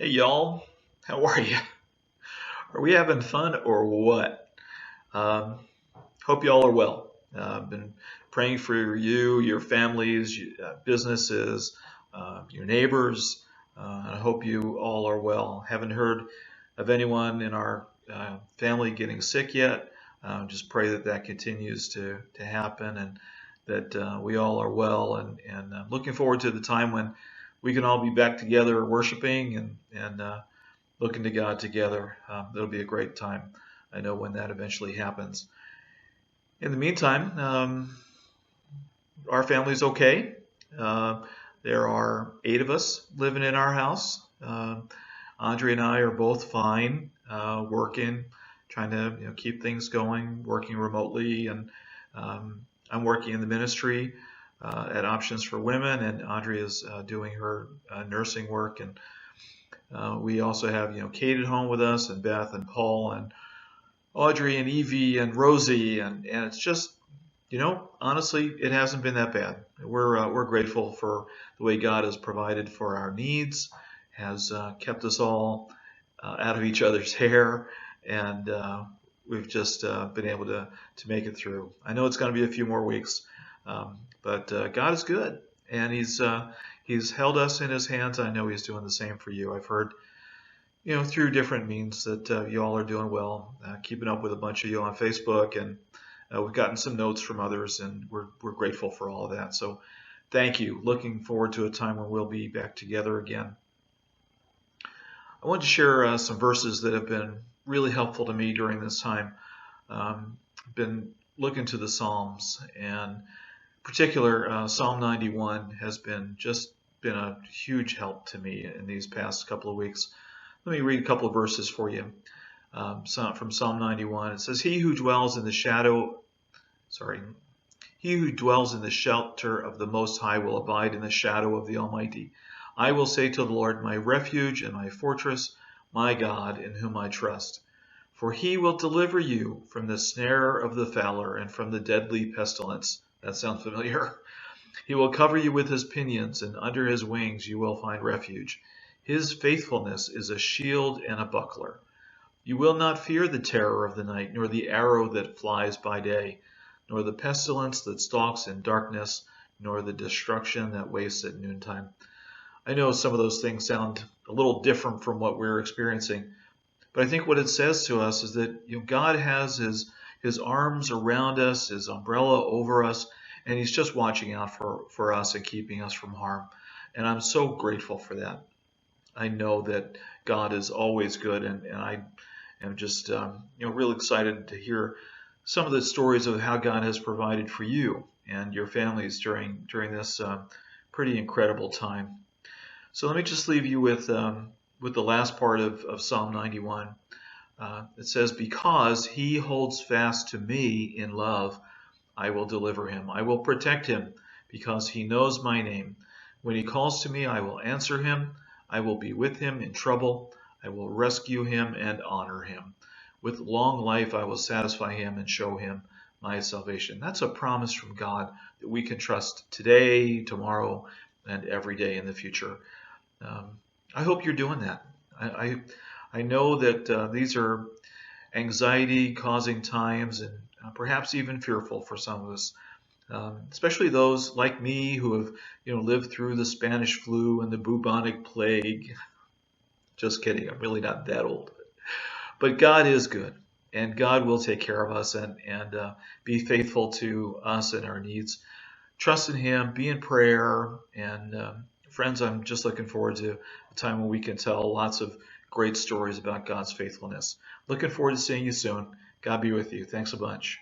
Hey y'all, how are you? Are we having fun or what? Um, Hope y'all are well. I've been praying for you, your families, businesses, your neighbors. I hope you all are well. Haven't heard of anyone in our family getting sick yet. Just pray that that continues to happen and that we all are well. And looking forward to the time when we can all be back together worshiping and looking to God together. It'll be a great time. I know when that eventually happens. In the meantime, our family's okay. Uh, there are 8 of us living in our house. Andre and I are both fine, working, trying to keep things going, working remotely, and I'm working in the ministry at Options for Women, and Andre is doing her nursing work, and we also have Kate at home with us, and Beth and Paul and Audrey and Evie and Rosie, and it's just honestly, it hasn't been that bad. We're grateful for the way God has provided for our needs, has kept us all out of each other's hair, and we've just been able to make it through. I know it's going to be a few more weeks, but God is good, and He's held us in His hands. I know He's doing the same for you. I've heard through different means that you all are doing well. Keeping up with a bunch of you on Facebook, and we've gotten some notes from others, and we're grateful for all of that. So thank you. Looking forward to a time when we'll be back together again. I want to share some verses that have been really helpful to me during this time. I've been looking to the Psalms, and in particular, Psalm 91 has been a huge help to me in these past couple of weeks. Let me read a couple of verses for you. From Psalm 91. It says, He who dwells in the shelter of the Most High will abide in the shadow of the Almighty. I will say to the Lord, my refuge and my fortress, my God, in whom I trust. For He will deliver you from the snare of the fowler and from the deadly pestilence. That sounds familiar. He will cover you with His pinions, and under His wings you will find refuge. His faithfulness is a shield and a buckler. You will not fear the terror of the night, nor the arrow that flies by day, nor the pestilence that stalks in darkness, nor the destruction that wastes at noontime. I know some of those things sound a little different from what we're experiencing, but I think what it says to us is that God has His arms around us, His umbrella over us, and He's just watching out for us and keeping us from harm. And I'm so grateful for that. I know that God is always good, and I am just real excited to hear some of the stories of how God has provided for you and your families during this pretty incredible time. So let me just leave you with the last part of Psalm 91. It says, Because He holds fast to me in love, I will deliver Him. I will protect Him, because He knows my name. When He calls to me, I will answer Him. I will be with Him in trouble. I will rescue Him and honor Him. With long life I will satisfy Him and show Him my salvation. That's a promise from God that we can trust today, tomorrow, and every day in the future. I hope you're doing that. I know that these are anxiety-causing times, and perhaps even fearful for some of us. Especially those like me who have lived through the Spanish flu and the bubonic plague. Just kidding, I'm really not that old. But God is good, and God will take care of us and be faithful to us and our needs. Trust in Him, be in prayer, and friends, I'm just looking forward to a time when we can tell lots of great stories about God's faithfulness. Looking forward to seeing you soon. God be with you. Thanks a bunch.